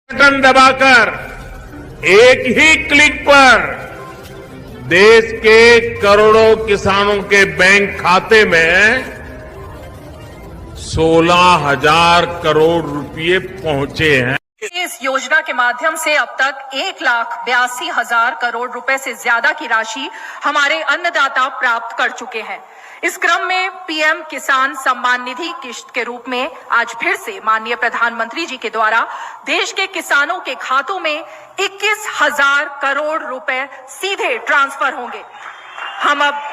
Button दबाकर एक ही click पर देश के करोड़ों किसानों के बैंक खाते में 16,000 करोड़ रुपए पहुंचे हैं। इस योजना के माध्यम से अब तक 1,82,000 करोड़ रुपए से ज्यादा की राशि हमारे अन्नदाता प्राप्त कर चुके हैं। इस क्रम में पीएम किसान सम्मान निधि किश्त के रूप में आज फिर से माननीय प्रधानमंत्री जी के द्वारा देश के किसानों के खातों में 21,000 करोड़ रुपए सीधे ट्रांसफर होंगे। हम अब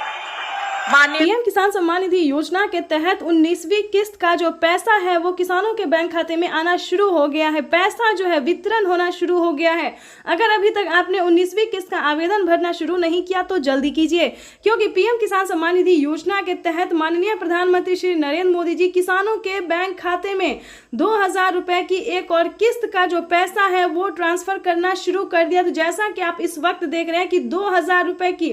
पीएम किसान सम्मान निधि योजना के तहत 19वीं किस्त का जो पैसा है वो किसानों के बैंक खाते में आना शुरू हो गया है। पैसा जो है वितरण होना शुरू हो गया है। अगर अभी तक आपने 19वीं किस्त का आवेदन भरना शुरू नहीं किया तो जल्दी कीजिए, क्योंकि पीएम किसान सम्मान निधि योजना के तहत माननीय प्रधानमंत्री श्री नरेंद्र मोदी जी किसानों के बैंक खाते में 2,000 रुपए की एक और किस्त का जो पैसा है वो ट्रांसफर करना शुरू कर दिया। तो जैसा कि आप इस वक्त देख रहे हैं कि 2,000 रुपए की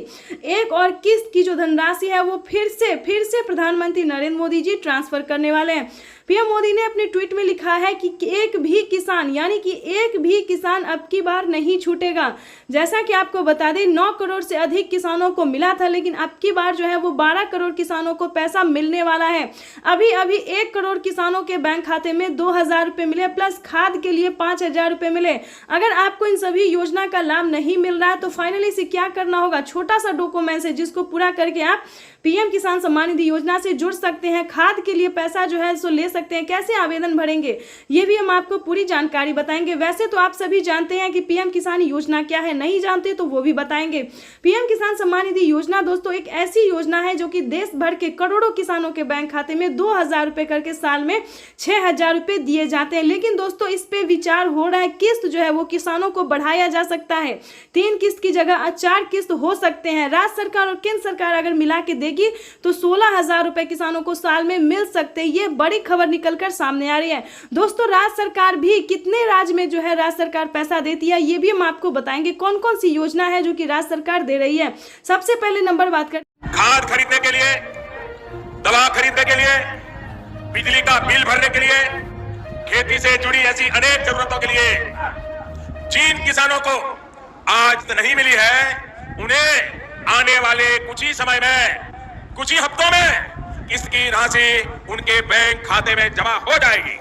एक और किस्त की जो धनराशि है वो फिर से प्रधानमंत्री नरेंद्र मोदी जी ट्रांसफर करने वाले हैं। पीएम मोदी ने अपने ट्वीट में लिखा है कि एक भी किसान यानी कि एक भी किसान अब की बार नहीं छूटेगा। जैसा कि आपको बता दें 9 करोड़ से अधिक किसानों को मिला था, लेकिन अब की बार जो है वो 12 करोड़ किसानों को पैसा मिलने वाला है। अभी 1 करोड़ किसानों के बैंक खाते में 2,000 रुपए मिले, प्लस खाद के लिए 5,000 रुपए मिले। अगर आपको इन सभी योजना का लाभ नहीं मिल रहा है तो फाइनली से क्या करना होगा, छोटा सा डॉक्यूमेंट है जिसको पूरा करके आप पीएम किसान सम्मान निधि योजना से जुड़ सकते हैं। खाद के लिए पैसा जो है सो ले सकते हैं। कैसे आवेदन भरेंगे ये भी हम आपको पूरी जानकारी बताएंगे। वैसे तो आप सभी जानते हैं कि पीएम किसान योजना क्या है, नहीं जानते तो वो भी बताएंगे। पीएम किसान सम्मान निधि योजना दोस्तों एक ऐसी योजना है जो कि देश भर के करोड़ों किसानों के बैंक खाते में 2,000 रुपए करके साल में 6,000 रुपए दिए जाते हैं। लेकिन दोस्तों इस पे विचार हो रहा है, किस्त जो है वो किसानों को बढ़ाया जा सकता है। 3 किस्त की जगह 4 किस्त हो सकते हैं। राज्य सरकार और केंद्र सरकार अगर मिला के देगी तो 16,000 रुपए किसानों को साल में मिल सकते हैं। ये बड़ी खबर निकलकर सामने आ रही है। दोस्तों राज्य सरकार भी कितने राज्य में जो है राज्य सरकार पैसा देती है ये भी हम आपको बताएंगे। कौन कौन सी योजना है जो कि राज्य सरकार दे रही है। सबसे पहले नंबर बात कर खाद खरीदने के लिए, दवा खरीदने के लिए, बिजली का बिल भरने के लिए, खेती से जुड़ी ऐसी अनेक जरूरतों के लिए जिन किसानों को आज तो नहीं मिली है उन्हें आने वाले कुछ ही समय में, कुछ ही हफ्तों में किस्त की राशि उनके बैंक खाते में जमा हो जाएगी।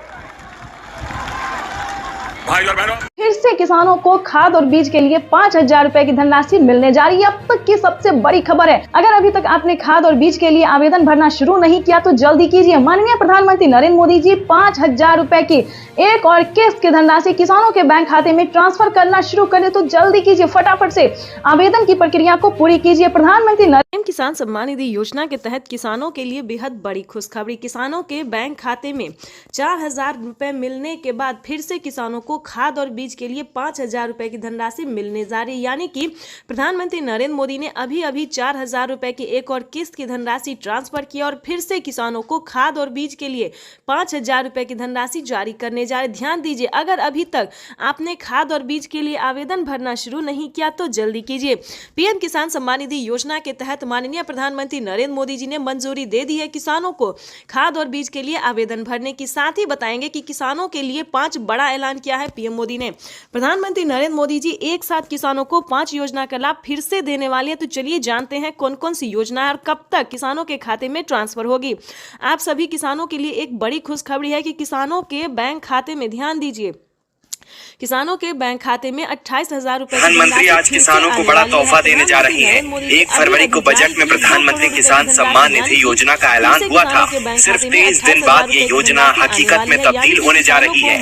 भाई और बहनों, फिर से किसानों को खाद और बीज के लिए 5,000 रुपए की धनराशि मिलने जा रही है। अब तक की सबसे बड़ी खबर है। अगर अभी तक आपने खाद और बीज के लिए आवेदन भरना शुरू नहीं किया तो जल्दी कीजिए। माननीय प्रधानमंत्री नरेंद्र मोदी जी 5,000 रुपए की एक और किस्त की धनराशि किसानों के बैंक खाते में ट्रांसफर करना शुरू करें तो जल्दी कीजिए, फटाफट से आवेदन की प्रक्रिया को पूरी कीजिए। प्रधानमंत्री पीएम किसान सम्मान निधि योजना के तहत किसानों के लिए बेहद बड़ी खुशखबरी। किसानों के बैंक खाते में 4,000 रुपए मिलने के बाद फिर से किसानों को खाद और बीज के लिए 5,000 रुपए की धनराशि मिलने जा रही है। यानी कि प्रधानमंत्री नरेंद्र मोदी ने अभी 4,000 रुपए की एक और किस्त की धनराशि ट्रांसफर की और फिर से किसानों को खाद और बीज के लिए 5,000 रुपए की धनराशि जारी करने जा रहे। ध्यान दीजिए, अगर अभी तक आपने खाद और बीज के लिए आवेदन भरना शुरू नहीं किया तो जल्दी कीजिए। पीएम किसान सम्मान निधि योजना के तहत माननीय प्रधानमंत्री नरेंद्र मोदी जी ने मंजूरी दे दी है किसानों को खाद और बीज के लिए आवेदन भरने की। साथ ही बताएंगे कि किसानों के लिए 5 बड़ा ऐलान किया है पीएम मोदी ने। प्रधानमंत्री नरेंद्र मोदी जी एक साथ किसानों को 5 योजना का लाभ फिर से देने वाले हैं। तो चलिए जानते हैं कौन कौन सी योजना है और कब तक किसानों के खाते में ट्रांसफर होगी। आप सभी किसानों के लिए एक बड़ी खुशखबरी है कि किसानों के बैंक खाते में, ध्यान दीजिए, किसानों के बैंक खाते में 28,000 रुपए। प्रधानमंत्री आज किसानों को बड़ा तोहफा देने जा रही है। 1 फरवरी को बजट में प्रधानमंत्री किसान सम्मान निधि योजना का ऐलान हुआ था। सिर्फ 23 दिन बाद ये योजना हकीकत में तब्दील होने जा रही है।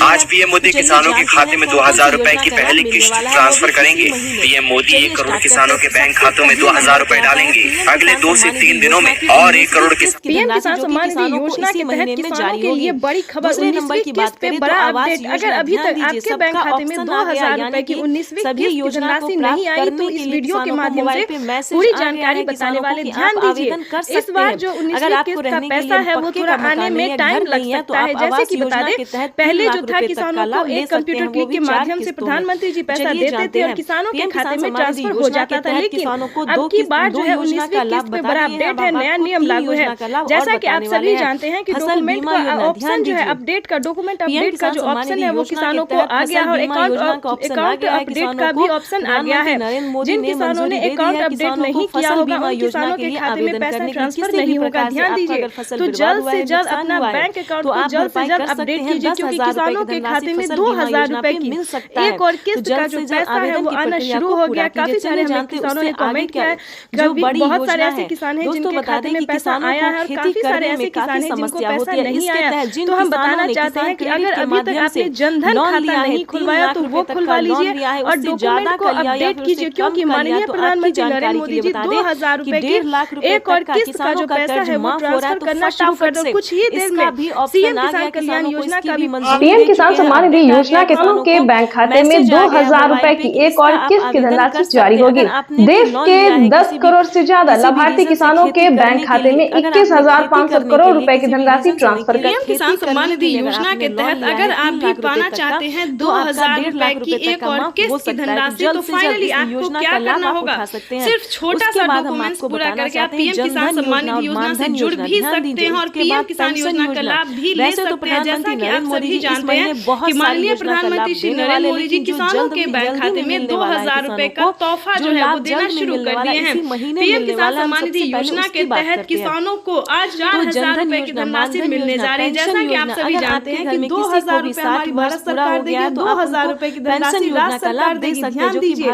आज पीएम मोदी किसानों के खाते में 2,000 रुपए की पहली किश्त ट्रांसफर करेंगे। पीएम मोदी 1 करोड़ किसानों के बैंक खातों में 2,000 रुपए डालेंगे। अगले 2 से 3 दिनों में और 1 करोड़ पीएम किसान सम्मान निधि योजना के तहत किसानों के लिए बड़ी खबर। 19वीं किस्त पे बड़ा अपडेट। अगर अभी तक आपके बैंक खाते में 2,000 रुपए की 19वीं किस्त धनराशि नहीं आई तो इस वीडियो के माध्यम से पूरी जानकारी बताने वाले। ध्यान दीजिए, इस बार जो 19वीं किस्त का पैसा है वो थोड़ा आने में टाइम लग सकता है। जैसे कि बता दें, पहले जो था किसानों को एक कंप्यूटर क्लिक के माध्यम से प्रधानमंत्री जी पैसा देते थे और किसानों के खाते में ट्रांसफर हो जाता था। लेकिन अब की बार जो है 19वीं किस्त पे बड़ा अपडेट है, नया नियम लागू है। जैसा कि आप सभी जानते हैं कि डॉक्यूमेंट का ऑप्शन जो है अपडेट का, डॉक्यूमेंट अपडेट का जो ऑप्शन है वो किसानों को आ गया है और अकाउंट अपडेट का भी ऑप्शन आ गया है। जिन किसानों ने अकाउंट अपडेट नहीं किया होगा उन किसानों के खाते में पैसा ट्रांसफर नहीं होगा। ध्यान दीजिए, तो जल्द से जल्द अपना बैंक अकाउंट को जल्द से जल्द अपडेट कीजिए, क्योंकि किसानों के खाते में 2000 रुपए की एक और किस्त का जो पैसा है वो आना शुरू हो गया। काफी सारे हमें किसानों ने कमेंट किया है, बहुत सारे ऐसे किसान हैं जिनके खाते में पैसा आया है और काफी सारे ऐसे किसान हैं जिनको पैसा नहीं आया। तो हम बताना चाहते हैं कि अगर अभी तक आपने जनधन खाता नहीं खुलवाया तो वो खुलवा लीजिए और डॉक्यूमेंट को अपडेट कीजिए, क्योंकि माननीय प्रधानमंत्री नरेंद्र मोदी जी 2000 रुपए की एक और किस्त का जो पैसा है वो ट्रांसफर करना शुरू कर दो। कुछ ही देर में सीएम किसान कल्याण योजना का भी पीएम किसान सम्मान निधि योजना के किसानों के बैंक खाते में 2000 रुपए की एक और किस्त की धनराशि जारी होगी। देश के 10 करोड़ से ज्यादा लाभार्थी किसानों के बैंक खाते में 21,500 करोड़ रुपए की धनराशि ट्रांसफर कर किसान सम्मान निधि योजना के तहत अगर आप भी पाना चाहते हैं 2000 रुपए की एक और किस्त की धनराशि, तो फाइनली आपको क्या करना होगा, सिर्फ छोटा सा डॉक्यूमेंट्स पूरा करके आप पीएम किसान सम्मान निधि योजना से जुड़ भी सकते हैं और पीएम किसान योजना का लाभ भी ले सकते हैं। जैसा कि आप सभी जानते हैं कि माननीय प्रधानमंत्री श्री नरेंद्र मोदी जी किसानों के बैंक खाते में 2000 रुपए का तोहफा जो है वो देना शुरू कर दिए हैं। पीएम किसान सम्मान निधि योजना के तहत किसानों को आज 4000 रुपए की धनराशि मिलने जा रही है। जैसा कि आप सभी जानते हैं कि 2000 रुपए हमारी भारत सरकार देगी, 2000 रुपए की धनराशि राज्य सरकार देगी। ध्यान दीजिए,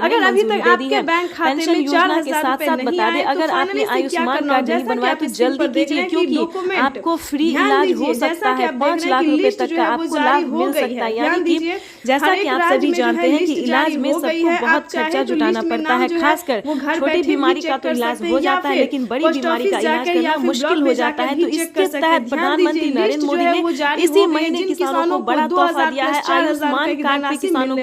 अगर अभी तक आपके बैंक खाते में 4000 रुपए नहीं आए, अगर आपने आयुष्मान कार्ड नहीं बनवाया तो जल्दी कीजिए, क्योंकि आपको फ्री इलाज हो सकता है। 5 लाख रुपए तक का आपको लाभ मिल सकता है। यानी कि जैसा कि आप सभी जानते हैं कि इलाज में सबको बहुत खर्चा जुटाना पड़ता है, खासकर छोटी बीमारी का तो इलाज हो जाता है, लेकिन बड़ी बीमारी का इलाज करना मुश्किल हो जाता है। तो इसके तहत प्रधानमंत्री नरेंद्र मोदी ने इसी महीने किसानों को बड़ा तोहफा दिया है। आयुष्मान कार्ड पे किसानों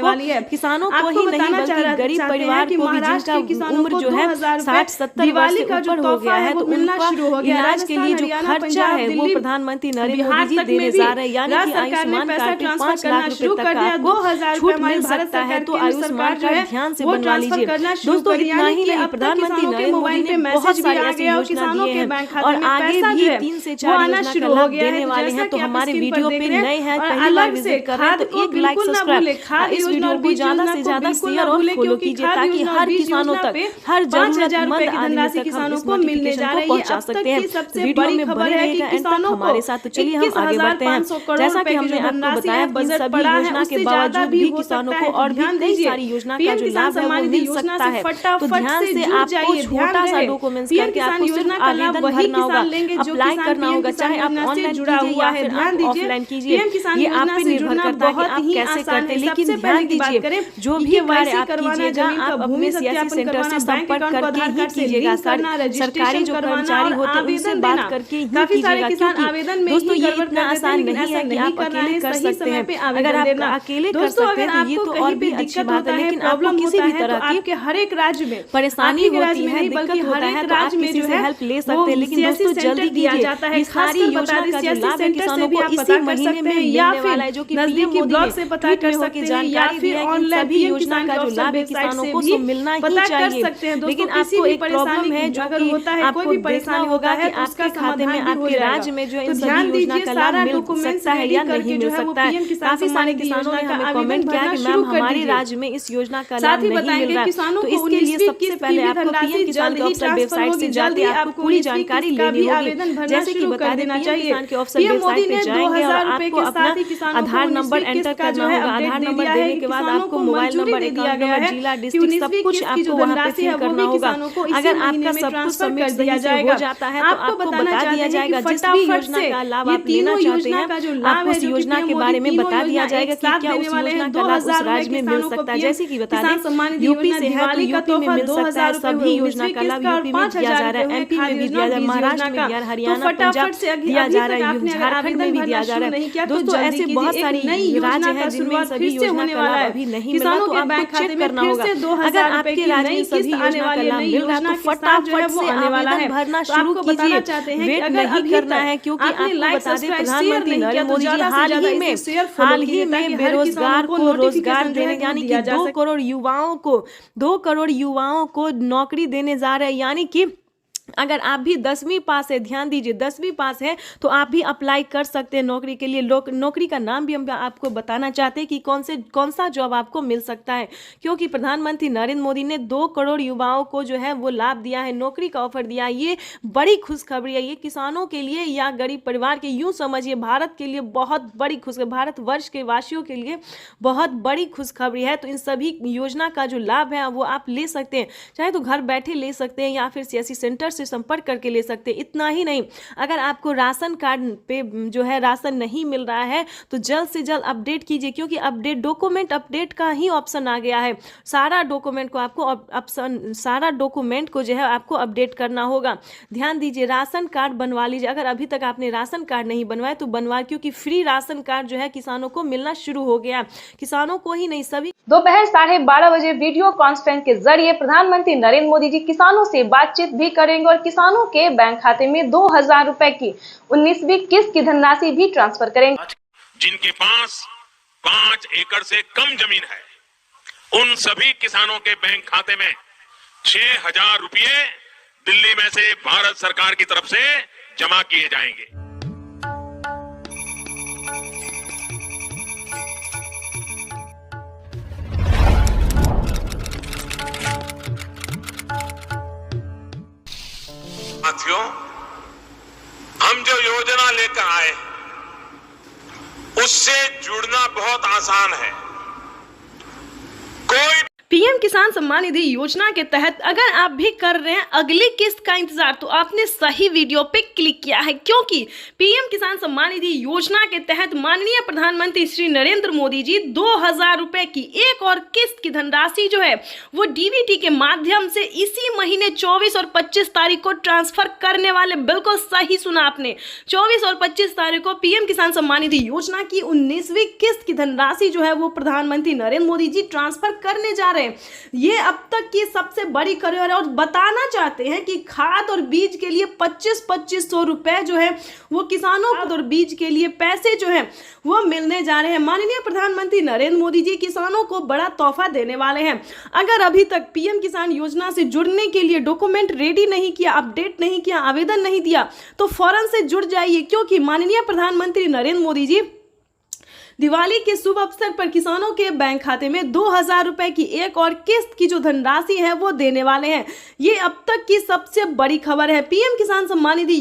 को ही नहीं बल्कि गरीब परिवार को भी, जिनका उम्र जो है 60-70 वर्ष से ऊपर हो गया है, तो उनका इलाज के लिए जो खर्चा है वो प्रधानमंत्री नरेंद्र मोदी जी देने जा रहे हैं। यानी कि आयुष्मान कार्ड पे 5 लाख रुपए तक का आपको छूट मिल सकता है। तो आयुष्मान कार्ड ध्यान से बनवा लीजिए दोस्तों। इतना ही नहीं, प्रधानमंत्री नरेंद्र मोदी ने बहुत सारी ऐसी योजना दिए हैं और आगे भी 3 से 4 योजना का लाभ देने वाले हैं। तो हमारे वीडियो पे नए हैं, पहली बार विजिट कर रहे हैं तो एक लाइक सब्सक्राइब, इस वीडियो को ज्यादा से ज्यादा शेयर और फॉलो कीजिए, ताकि हर किसानों तक, हर जरूरतमंद आदमी तक किसानों को मिलने जा रही है। पहुंचा सकते हैं। वीडियो में बने रहेगा एंड तक हमारे साथ। तो चलिए हम आगे बढ़ते हैं। जैसा कि हमने आपको बताया कि सभी योजना के बावजूद भी किसानों को और भी कई सारी योजना का जो लाभ है वो मिल सकता है। तो ध्यान से आपको छोटा सा डॉक्यूमेंट्स करके आपको सिर्फ आवेदन भरना होगा, अप्लाई करना होगा, चाहे आप ऑनलाइन कीजिए या फिर आप ऑफलाइन कीजिए, ये आप पे निर्भर करता है कि आप कैसे करते हैं। लेकिन ध्यान दीजिए, जो भी कार्य आप कीजिएगा आप अपने सीएससी सेंटर से संपर्क करके ही कीजिएगा। सरकारी जो कर्मचारी होते हैं उनसे बात करके ही कीजिएगा, क्योंकि दोस्तों ये इतना आसान नहीं है कि आप अकेले कर सकते हैं। अगर आप अकेले कर सकते हैं तो ये तो और भी अच्छी बात है, लेकिन आपको किसी भी तरह की हर एक राज्य में परेशानी होती है, दिक्कत होता है, तो आप किसी से हेल्प ले सकते हैं। लेकिन दोस्तों जल्दी कीजिए, ये सारी योजना का जो लाभ है किसानों को इसी महीने में मिलने वाला है, जो कि नजदीकी ब्लॉक से पता कर सकते हैं या फिर ऑनलाइन सभी योजना का जो लाभ है किसानों को तो मिलना ही चाहिए। लेकिन आपको एक प्रॉब्लम है जो कि आपको देखना होगा कि आपके खाते में, आपके राज्य में जो इन सभी योजना का लाभ मिल सकता है या नहीं मिल सकता है। काफी सारे किसानों ने हमें कमेंट किया कि मैम हमारे राज्य में इस योजना का लाभ नहीं मिल रहा है। तो इसके लिए सबसे पहले आपको पीएम किसान के ऑफिशियल वेबसाइट से जाते आपको पूरी जानकारी लेनी होगी। जैसे कि बता देना चाहिए, किसान के ऑफिशियल वेबसाइट पे जाएंगे और आपको अपना आधार नंबर एंटर करना होगा। आधार नंबर देने के बाद आपको मोबाइल नंबर, अकाउंट नंबर, जिला, डिस्ट्रिक्ट सब कुछ आपको वहाँ पे फिल करना होगा। अगर आपका सब कुछ सबमिट सही से हो जाता है तो आपको बता दिया जाएगा जिस भी योजना का लाभ आप लेना चाहते हैं, आपको उस योजना के बारे में बता दिया जाएगा कि क्या उस योजना का लाभ उस राज्य में मिल सकता है। जैसे कि बता दें यूपी से है तो यूपी में मिल सकता है, सभी योजना का लाभ यूपी में दिया जा रहा है, एमपी में भी दिया जा रहा है, महाराष्ट्र में दिया, हरियाणा, पंजाब दिया जा रहा है, झारखंड में भी दिया जा रहा है। दोस्तों ऐसे बहुत सारी राज्य हैं जिनमें सभी योजना का लाभ अभी नहीं मिला, तो आपको चेक करना होगा। अगर आपके राज्य में सभी योजना का लाभ मिल रहा है तो फटाफट से आवेदन भरना शुरू कीजिए, वेट नहीं करना है। क्योंकि आपको बता दें प्रधानमंत्री नरेंद्र मोदी जी हाल ही में बेरोजगार को रोजगार देने, यानी कि 2 करोड़ युवाओं को नौकरी देने जा रहे हैं। यानी कि अगर आप भी 10वीं पास है, ध्यान दीजिए 10वीं पास है तो आप भी अप्लाई कर सकते हैं नौकरी के लिए। नौकरी का नाम भी हम आपको बताना चाहते हैं कि कौन सा जॉब आपको मिल सकता है, क्योंकि प्रधानमंत्री नरेंद्र मोदी ने 2 करोड़ युवाओं को जो है वो लाभ दिया है, नौकरी का ऑफर दिया है। ये बड़ी खुशखबरी है, ये किसानों के लिए या गरीब परिवार के, यूँ समझिए भारत के लिए बहुत बड़ी खुशखबरी, भारतवर्ष के वासियों के लिए बहुत बड़ी खुशखबरी है। तो इन सभी योजना का जो लाभ है वो आप ले सकते हैं, चाहे तो घर बैठे ले सकते हैं या फिर सीएससी सेंटर से संपर्क करके ले सकते हैं। इतना ही नहीं, अगर आपको राशन कार्ड पे जो है राशन नहीं मिल रहा है तो जल्द से जल्द अपडेट कीजिए, क्योंकि अपडेट डॉक्यूमेंट अपडेट का ही ऑप्शन आ गया है। सारा डॉक्यूमेंट को जो है आपको अपडेट करना होगा। ध्यान दीजिए, राशन कार्ड बनवा लीजिए। अगर अभी तक आपने राशन कार्ड नहीं बनवाया तो बनवा, क्योंकि फ्री राशन कार्ड जो है किसानों को मिलना शुरू हो गया। किसानों को ही नहीं, सभी। दोपहर 12:30 बजे वीडियो कॉन्फ्रेंस के जरिए प्रधानमंत्री नरेंद्र मोदी जी किसानों से बातचीत भी करेंगे और किसानों के बैंक खाते में 2000 रुपए की 19वीं किस्त की धनराशि भी ट्रांसफर करेंगे। जिनके पास 5 एकड़ से कम जमीन है, उन सभी किसानों के बैंक खाते में 6000 रुपये दिल्ली में से भारत सरकार की तरफ से जमा किए जाएंगे। साथियों, हम जो योजना लेकर आए उससे जुड़ना बहुत आसान है। कोई पीएम किसान सम्मान निधि योजना के तहत अगर आप भी कर रहे हैं अगली किस्त का इंतजार, तो आपने सही वीडियो पे क्लिक किया है, क्योंकि पीएम किसान सम्मान निधि योजना के तहत माननीय प्रधानमंत्री श्री नरेंद्र मोदी जी 2000 रुपए की एक और किस्त की धनराशि जो है वो डीबीटी के माध्यम से इसी महीने 24 और 25 तारीख को ट्रांसफर करने वाले। बिल्कुल सही सुना आपने, 24 और 25 तारीख को पीएम किसान सम्मान निधि योजना की 19वीं किस्त की धनराशि जो है वो प्रधानमंत्री नरेंद्र मोदी जी ट्रांसफर करने जा रहे हैं। ये अब तक की सबसे बड़ी खबर है और बताना चाहते हैं कि खाद और बीज के लिए 2500 रुपए जो है वो किसानों खाद और बीज के लिए पैसे जो है वो मिलने जा रहे हैं। माननीय प्रधानमंत्री नरेंद्र मोदी जी किसानों को बड़ा तोहफा देने वाले हैं। अगर अभी तक पीएम किसान योजना से जुड़ने के लिए डॉक्यूमेंट रेडी नहीं किया, अपडेट नहीं किया, आवेदन नहीं दिया, तो फौरन से जुड़ जाइए, क्योंकि माननीय प्रधानमंत्री नरेंद्र मोदी जी दिवाली के शुभ अवसर पर किसानों के बैंक खाते में 2000 रुपए की एक और किस्त की जो धनराशि है वो देने वाले हैं। ये अब तक की सबसे बड़ी खबर है। पीएम किसान सम्मान निधि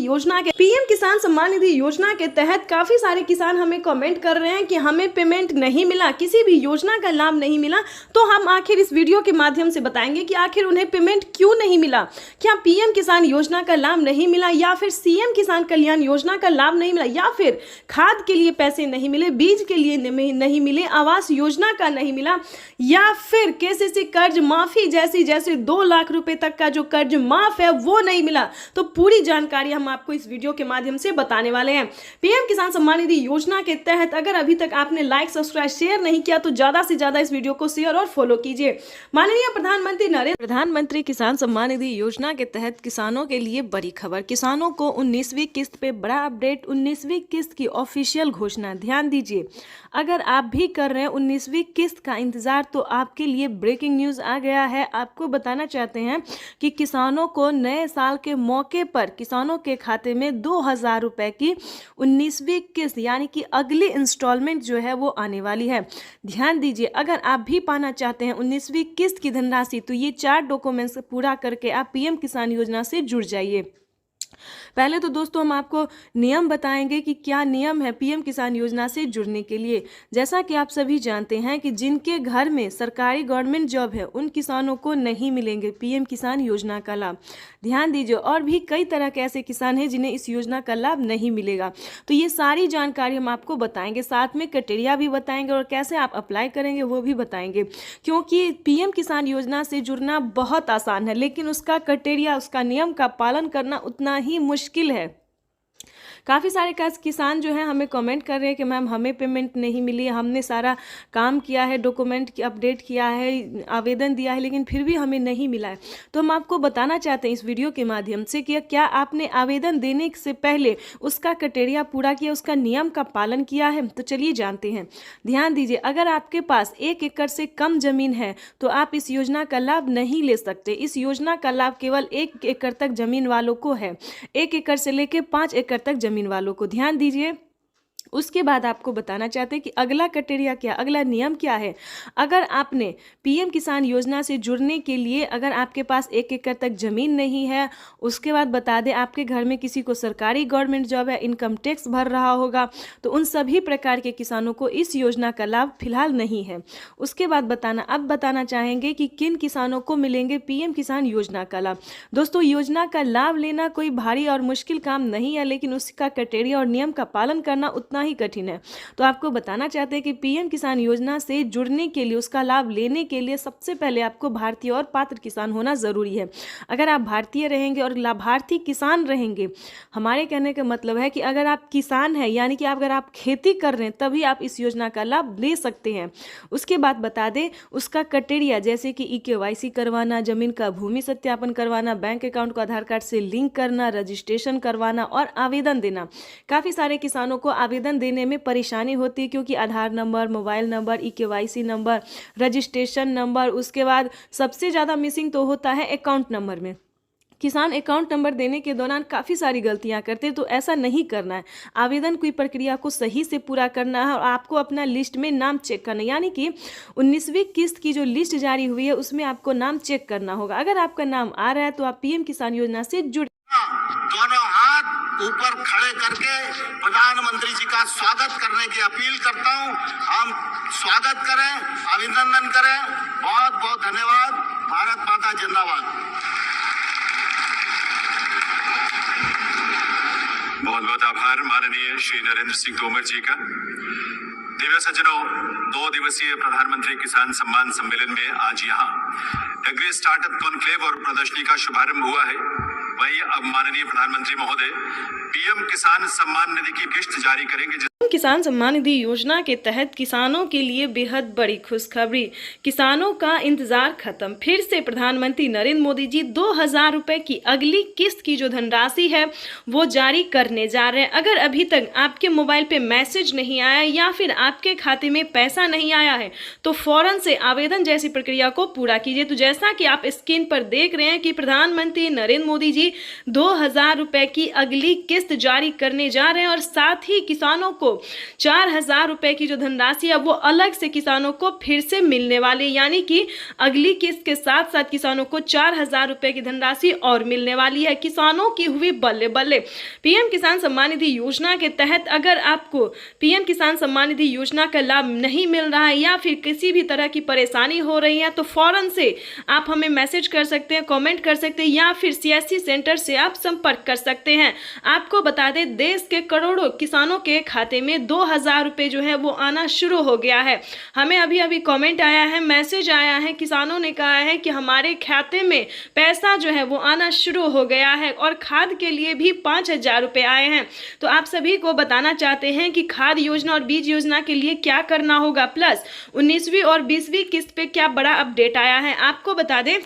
योजना के तहत काफी सारे किसान हमें कमेंट कर रहे हैं कि हमें पेमेंट नहीं मिला, किसी भी योजना का लाभ नहीं मिला। तो हम आखिर इस वीडियो के माध्यम से बताएंगे कि आखिर उन्हें पेमेंट क्यों नहीं मिला। क्या पीएम किसान योजना का लाभ नहीं मिला, या फिर सीएम किसान कल्याण योजना का लाभ नहीं मिला, या फिर खाद के लिए पैसे नहीं मिले, बीज के लिए नहीं मिले, आवास योजना का नहीं मिला, या फिर केसीसी कर्ज माफी जैसे 2 लाख रुपए तक का जो कर्ज माफ है वो नहीं मिला। तो पूरी जानकारी हम आपको इस वीडियो के माध्यम से बताने वाले हैं। पीएम किसान सम्मान निधि योजना के तहत अगर अभी तक आपने लाइक, सब्सक्राइब, शेयर नहीं किया तो ज्यादा से ज्यादा इस वीडियो को शेयर और फॉलो कीजिए। माननीय प्रधानमंत्री किसान सम्मान निधि योजना के तहत किसानों के लिए बड़ी खबर, किसानों को 19वीं किस्त पे बड़ा अपडेट, 19वीं किस्त की ऑफिशियल घोषणा। ध्यान दीजिए, अगर आप भी कर रहे हैं 19वीं किस्त का इंतजार तो आपके लिए ब्रेकिंग न्यूज़ आ गया है। आपको बताना चाहते हैं कि किसानों को नए साल के मौके पर किसानों के खाते में 2000 रुपए की 19वीं किस्त यानी कि अगली इंस्टॉलमेंट जो है वो आने वाली है। ध्यान दीजिए, अगर आप भी पाना चाहते हैं 19वीं किस्त की धनराशि तो ये 4 डॉक्यूमेंट्स पूरा करके आप पीएम किसान योजना से जुड़ जाइए। पहले तो दोस्तों हम आपको नियम बताएंगे कि क्या नियम है पीएम किसान योजना से जुड़ने के लिए। जैसा कि आप सभी जानते हैं कि जिनके घर में सरकारी गवर्नमेंट जॉब है उन किसानों को नहीं मिलेंगे पीएम किसान योजना का लाभ। ध्यान दीजिए, और भी कई तरह के ऐसे किसान हैं जिन्हें इस योजना का लाभ नहीं मिलेगा। तो ये सारी जानकारी हम आपको बताएंगे, साथ में क्राइटेरिया भी बताएंगे और कैसे आप अप्लाई करेंगे वो भी बताएंगे। क्योंकि पीएम किसान योजना से जुड़ना बहुत आसान है, लेकिन उसका क्राइटेरिया, उसका नियम का पालन करना उतना ही मुश्किल है। काफ़ी सारे किसान जो हैं हमें कमेंट कर रहे हैं कि मैम हमें पेमेंट नहीं मिली, हमने सारा काम किया है, डॉक्यूमेंट अपडेट किया है, आवेदन दिया है, लेकिन फिर भी हमें नहीं मिला है। तो हम आपको बताना चाहते हैं इस वीडियो के माध्यम से कि क्या आपने आवेदन देने से पहले उसका क्राइटेरिया पूरा किया, उसका नियम का पालन किया है। तो चलिए जानते हैं। ध्यान दीजिए, अगर आपके पास 1 एकड़ से कम जमीन है तो आप इस योजना का लाभ नहीं ले सकते। इस योजना का लाभ केवल 1 एकड़ तक जमीन वालों को है, 1 एकड़ से लेकर 5 एकड़ तक जमीन वालों को। ध्यान दीजिए। उसके बाद आपको बताना चाहते हैं कि अगला क्राइटेरिया क्या, अगला नियम क्या है। अगर आपने पीएम किसान योजना से जुड़ने के लिए अगर आपके पास 1 एकड़ तक ज़मीन नहीं है, उसके बाद बता दें आपके घर में किसी को सरकारी गवर्नमेंट जॉब है, इनकम टैक्स भर रहा होगा, तो उन सभी प्रकार के किसानों को इस योजना का लाभ फिलहाल नहीं है। उसके बाद बताना चाहेंगे कि किन किसानों को मिलेंगे पीएम किसान योजना का लाभ। दोस्तों, योजना का लाभ लेना कोई भारी और मुश्किल काम नहीं है, लेकिन उसका क्राइटेरिया और नियम का पालन करना उतना ही कठिन है। तो आपको बताना चाहते हैं कि पीएम किसान योजना से जुड़ने के लिए, उसका लाभ लेने के लिए सबसे पहले आपको भारतीय और पात्र किसान होना जरूरी है। अगर आप भारतीय रहेंगे और लाभार्थी किसान रहेंगे, हमारे कहने का मतलब है कि अगर आप किसान हैं, यानी कि अगर आप खेती कर रहे हैं, तभी आप इस योजना का लाभ ले सकते हैं। उसके बाद बता दें उसका क्राइटेरिया, जैसे कि EKYC करवाना, जमीन का भूमि सत्यापन करवाना, बैंक अकाउंट को आधार कार्ड से लिंक करना, रजिस्ट्रेशन करवाना और आवेदन देना। काफ़ी सारे किसानों को आवेदन देने में परेशानी होती है, क्योंकि Aadhaar number, mobile number, EKYC number, registration number, उसके बाद सबसे ज़्यादा मिसिंग तो होता है अकाउंट नंबर में। किसान अकाउंट नंबर देने के दौरान काफ़ी सारी गलतियां करते हैं, तो ऐसा नहीं करना है। आवेदन की प्रक्रिया को सही से पूरा करना है और आपको अपना लिस्ट में नाम चेक करना है, यानी कि 19वीं किस्त की जो लिस्ट जारी हुई है उसमें आपको नाम चेक करना होगा। अगर आपका नाम आ रहा है तो आप पीएम किसान योजना से जुड़। दोनों हाथ ऊपर खड़े करके प्रधानमंत्री जी का स्वागत करने की अपील करता हूं। हम स्वागत करें, अभिनंदन करें। बहुत बहुत धन्यवाद। भारत माता जिंदाबाद। बहुत बहुत आभार माननीय श्री नरेंद्र सिंह तोमर जी का। दिव्य सज्जनों, 2 दिवसीय प्रधानमंत्री किसान सम्मान सम्मेलन में आज यहाँ एग्री स्टार्टअप कॉन्क्लेव और प्रदर्शनी का शुभारंभ हुआ है। वहीं अब माननीय प्रधानमंत्री महोदय पीएम किसान सम्मान निधि की किस्त जारी करेंगे। किसान सम्मान निधि योजना के तहत किसानों के लिए बेहद बड़ी खुशखबरी। किसानों का इंतजार खत्म। फिर से प्रधानमंत्री नरेंद्र मोदी जी 2000 रुपए की अगली किस्त की जो धनराशि है वो जारी करने जा रहे हैं। अगर अभी तक आपके मोबाइल पे मैसेज नहीं आया या फिर आपके खाते में पैसा नहीं आया है तो फौरन से आवेदन जैसी प्रक्रिया को पूरा कीजिए। तो जैसा कि आप स्क्रीन पर देख रहे हैं कि प्रधानमंत्री नरेंद्र मोदी जी 2000 रुपए की अगली किस्त जारी करने जा रहे हैं और साथ ही किसानों को 4000 रुपए की जो धनराशि है वो अलग से किसानों को फिर से मिलने वाली, यानी कि अगली किस्त के साथ साथ किसानों को 4000 रुपए की धनराशि और मिलने वाली है। किसानों की हुई बल्ले बल्ले। पीएम किसान सम्मान निधि योजना के तहत अगर आपको पीएम किसान सम्मान निधि योजना का लाभ नहीं मिल रहा है या फिर किसी भी तरह की परेशानी हो रही है तो फौरन से आप हमें मैसेज कर सकते हैं, कमेंट कर सकते हैं या फिर CSC सेंटर से आप संपर्क कर सकते हैं। आपको बता दें देश के करोड़ों किसानों के खाते में 2000 रुपए जो है वो आना शुरू हो गया है। हमें अभी अभी कमेंट आया है, मैसेज आया है, किसानों ने कहा है कि हमारे खाते में पैसा जो है वो आना शुरू हो गया है और खाद के लिए भी 5000 रुपए आए हैं। तो आप सभी को बताना चाहते हैं कि खाद योजना और बीज योजना के लिए क्या करना होगा, प्लस 19वीं और 20वीं किस्त पे क्या बड़ा अपडेट आया है। आपको बता दें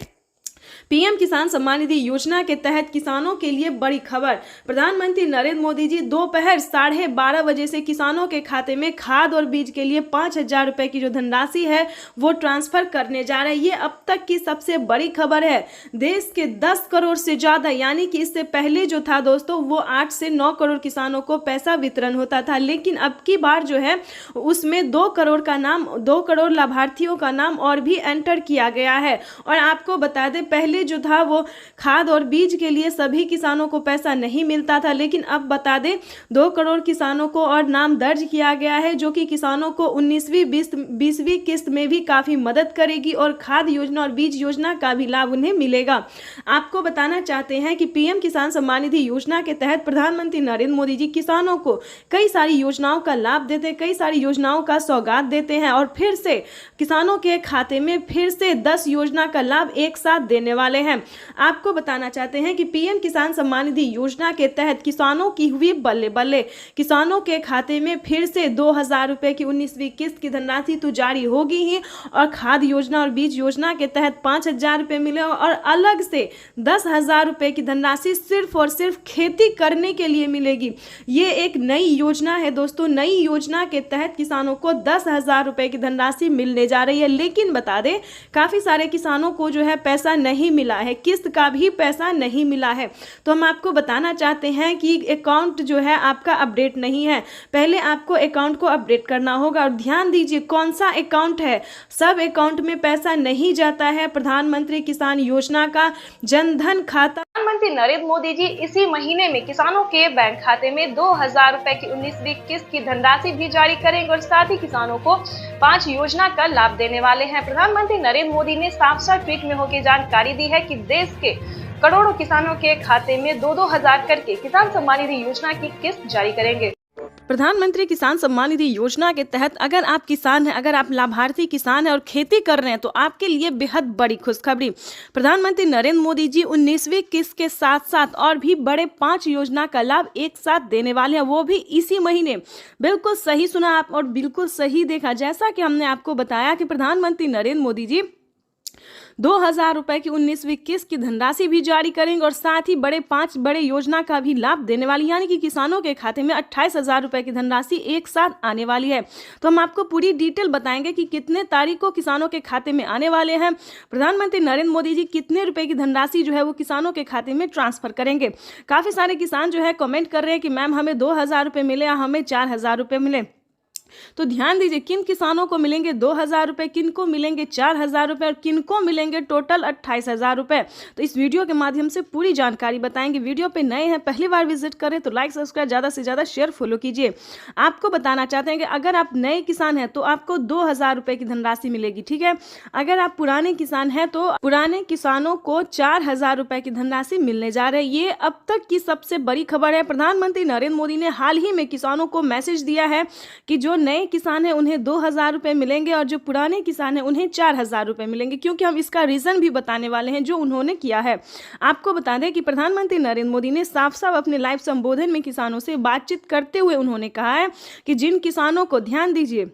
पीएम किसान सम्मान निधि योजना के तहत किसानों के लिए बड़ी खबर। प्रधानमंत्री नरेंद्र मोदी जी दोपहर 12:30 बजे से किसानों के खाते में खाद और बीज के लिए 5000 रुपए की जो धनराशि है वो ट्रांसफर करने जा रहे हैं। ये अब तक की सबसे बड़ी खबर है। देश के 10 करोड़ से ज्यादा, यानी कि इससे पहले जो था दोस्तों वो 8 से 9 करोड़ किसानों को पैसा वितरण होता था, लेकिन अब की बार जो है उसमें 2 करोड़ लाभार्थियों का नाम और भी एंटर किया गया है। और आपको बता दें पहले जो था वो खाद और बीज के लिए सभी किसानों को पैसा नहीं मिलता था, लेकिन अब बता दें 2 करोड़ किसानों को और नाम दर्ज किया गया है, जो कि किसानों को 19वीं 20वीं किस्त में भी काफी मदद करेगी और खाद योजना और बीज योजना का भी लाभ उन्हें मिलेगा। आपको बताना चाहते हैं कि पीएम किसान सम्मान निधि योजना के तहत प्रधानमंत्री नरेंद्र मोदी जी किसानों को कई सारी योजनाओं का लाभ देते हैं, कई सारी योजनाओं का सौगात देते हैं और फिर से किसानों के खाते में फिर से 10 योजना का लाभ एक साथ देने वाले वाले हैं। आपको बताना चाहते हैं कि पीएम किसान सम्मान निधि योजना के तहत किसानों की हुई बल्ले बल्ले। किसानों के खाते में फिर से 2000 रुपए की 19वीं किस्त की धनराशि तो जारी होगी ही, और खाद योजना और बीज योजना के तहत 5000 रुपए मिले, और अलग से 10,000 रुपए की धनराशि सिर्फ और सिर्फ खेती करने के लिए मिलेगी। ये एक नई योजना है दोस्तों। नई योजना के तहत किसानों को 10,000 रुपए की धनराशि मिलने जा रही है। लेकिन बता दें, काफी सारे किसानों को जो है पैसा नहीं मिला है, किस्त का भी पैसा नहीं मिला है। तो हम आपको बताना चाहते हैं कि अकाउंट जो है आपका अपडेट नहीं है। पहले आपको अकाउंट को अपडेट करना होगा, और ध्यान दीजिए कौन सा अकाउंट है। सब अकाउंट में पैसा नहीं जाता है। प्रधानमंत्री किसान योजना का जनधन खाता, प्रधानमंत्री नरेंद्र मोदी जी इसी महीने में किसानों के बैंक खाते में 2000 रुपए की 19वीं किस्त की धनराशि भी जारी करेंगे, और साथ ही किसानों को 5 योजना का लाभ देने वाले हैं। प्रधानमंत्री नरेंद्र मोदी ने साफ-साफ ट्वीट में होकर जानकारी दी है कि देश के करोड़ों किसानों के खाते में 2-2 हजार करके किसान सम्मान निधि योजना की किस्त जारी करेंगे। प्रधानमंत्री किसान सम्मान निधि योजना के तहत अगर आप किसान हैं, अगर आप लाभार्थी किसान हैं और खेती कर रहे हैं, तो आपके लिए बेहद बड़ी खुशखबरी। प्रधानमंत्री नरेंद्र मोदी जी 19वीं किस्त के साथ साथ और भी बड़े 5 योजना का लाभ एक साथ देने वाले हैं, वो भी इसी महीने। बिल्कुल सही सुना आप और बिल्कुल सही देखा। जैसा कि हमने आपको बताया कि प्रधानमंत्री नरेंद्र मोदी जी 2000 रुपए की 19वीं किस्त की धनराशि भी जारी करेंगे, और साथ ही 5 बड़े योजना का भी लाभ देने वाली, यानी कि किसानों के खाते में 28,000 रुपए की धनराशि एक साथ आने वाली है। तो हम आपको पूरी डिटेल बताएंगे कि कितने तारीख को किसानों के खाते में आने वाले हैं। प्रधानमंत्री नरेंद्र मोदी जी कितने रुपए की धनराशि जो है वो किसानों के खाते में ट्रांसफर करेंगे। काफी सारे किसान जो है कमेंट कर रहे हैं कि मैम हमें 2000 रुपए मिले या हमें 4000 रुपए मिले। तो ध्यान दीजिए, किन किसानों को मिलेंगे 2000 रुपए, किन को मिलेंगे 4000 रुपए, और किन को मिलेंगे टोटल 28,000 रुपए। तो इस वीडियो के माध्यम से पूरी जानकारी बताएंगे। वीडियो पे नए हैं, पहली बार विजिट करें तो लाइक सब्सक्राइब ज़्यादा से ज़्यादा शेयर फॉलो कीजिए। आपको बताना चाहते हैं कि अगर आप नए किसान हैं तो आपको 2000 रुपए की धनराशि मिलेगी, ठीक है। अगर आप पुराने किसान हैं तो पुराने किसानों को 4000 रुपए की धनराशि मिलने जा रही है। ये अब तक की सबसे बड़ी खबर है। प्रधानमंत्री नरेंद्र मोदी ने हाल ही में किसानों को मैसेज दिया है कि जो नए किसान हैं उन्हें 2000 रुपए मिलेंगे, और जो पुराने किसान हैं उन्हें 4000 रुपए मिलेंगे, क्योंकि हम इसका रीजन भी बताने वाले हैं जो उन्होंने किया है। आपको बता दें कि प्रधानमंत्री नरेंद्र मोदी ने साफ साफ अपने लाइव संबोधन में किसानों से बातचीत करते हुए उन्होंने कहा है कि जिन किसानों को, ध्यान दीजिए,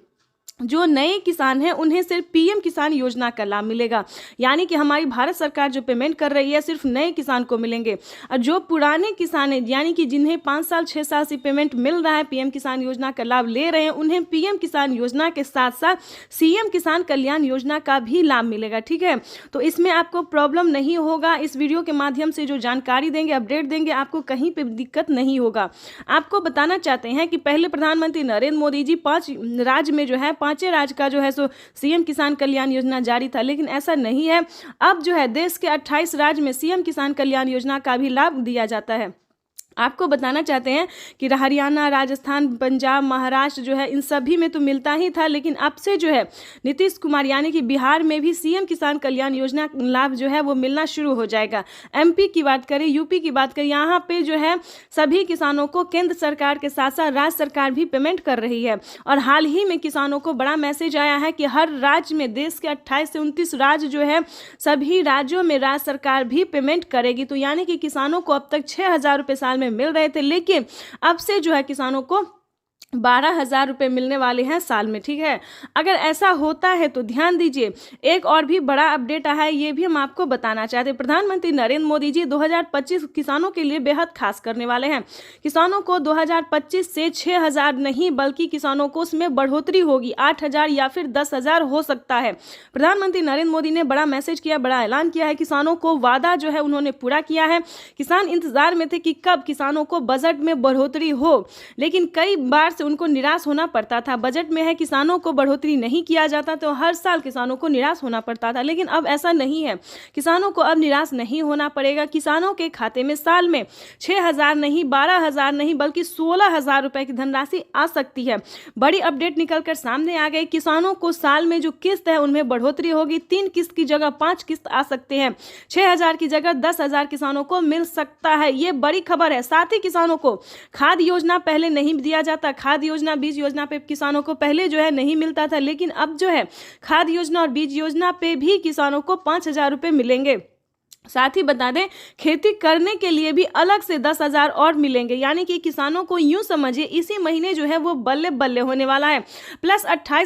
जो नए किसान हैं उन्हें सिर्फ पीएम किसान योजना का लाभ मिलेगा, यानी कि हमारी भारत सरकार जो पेमेंट कर रही है सिर्फ नए किसान को मिलेंगे। और जो पुराने किसान हैं, यानी कि जिन्हें 5 साल 6 साल से पेमेंट मिल रहा है, पीएम किसान योजना का लाभ ले रहे हैं, उन्हें पीएम किसान योजना के साथ साथ सीएम किसान कल्याण योजना का भी लाभ मिलेगा, ठीक है। तो इसमें आपको प्रॉब्लम नहीं होगा। इस वीडियो के माध्यम से जो जानकारी देंगे, अपडेट देंगे, आपको कहीं पर दिक्कत नहीं होगा। आपको बताना चाहते हैं कि पहले प्रधानमंत्री नरेंद्र मोदी जी 5 राज्य में जो है 5 राज्य का जो है सो सीएम किसान कल्याण योजना जारी था, लेकिन ऐसा नहीं है। अब जो है देश के 28 राज्य में सीएम किसान कल्याण योजना का भी लाभ दिया जाता है। आपको बताना चाहते हैं कि हरियाणा, राजस्थान, पंजाब, महाराष्ट्र जो है इन सभी में तो मिलता ही था, लेकिन अब से जो है नीतीश कुमार यानी कि बिहार में भी सीएम किसान कल्याण योजना लाभ जो है वो मिलना शुरू हो जाएगा। एमपी की बात करें, यूपी की बात करें, यहाँ पे जो है सभी किसानों को केंद्र सरकार के साथ साथ राज्य सरकार भी पेमेंट कर रही है। और हाल ही में किसानों को बड़ा मैसेज आया है कि हर राज्य में, देश के 28 से 29 राज्य जो है, सभी राज्यों में राज्य सरकार भी पेमेंट करेगी। तो यानी कि किसानों को अब तक 6000 रुपये साल में मिल रहे थे, लेकिन अब से जो है किसानों को 12,000 रुपये मिलने वाले हैं साल में, ठीक है। अगर ऐसा होता है तो ध्यान दीजिए, एक और भी बड़ा अपडेट आया है, ये भी हम आपको बताना चाहते हैं। प्रधानमंत्री नरेंद्र मोदी जी 2025 किसानों के लिए बेहद खास करने वाले हैं। किसानों को 2025 से 6,000 नहीं बल्कि किसानों को उसमें बढ़ोतरी होगी, 8,000 या फिर 10,000 हो सकता है। प्रधानमंत्री नरेंद्र मोदी ने बड़ा मैसेज किया, बड़ा ऐलान किया है। किसानों को वादा जो है उन्होंने पूरा किया है। किसान इंतजार में थे कि कब किसानों को बजट में बढ़ोतरी हो, लेकिन कई बार से उनको निराश होना पड़ता था। बजट में है किसानों को बढ़ोतरी नहीं किया जाता तो हर साल किसानों को निराश होना पड़ता था, लेकिन अब ऐसा नहीं है। किसानों को अब निराश नहीं होना पड़ेगा। किसानों के खाते में साल में 6,000 नहीं, 12,000 नहीं बल्कि 16,000 रुपए की धनराशि आ सकती है। बड़ी अपडेट निकलकर सामने आ गई। किसानों को साल में जो किस्त है उनमें बढ़ोतरी होगी। 3 किस्त की जगह 5 किस्त आ सकते हैं। 6,000 की जगह 10,000 किसानों को मिल सकता है। ये बड़ी खबर है। साथ ही किसानों को खाद योजना पहले नहीं दिया जाता, खाद योजना, बीज योजना पे किसानों को पहले जो है नहीं मिलता था, लेकिन अब जो है खाद योजना और बीज योजना पे भी किसानों को 5,000 रुपए मिलेंगे। साथ ही बता दें खेती करने के लिए भी अलग से 10,000 और मिलेंगे, यानी कि किसानों को यूं समझिए इसी महीने जो है वो बल्ले बल्ले होने वाला है। प्लस 28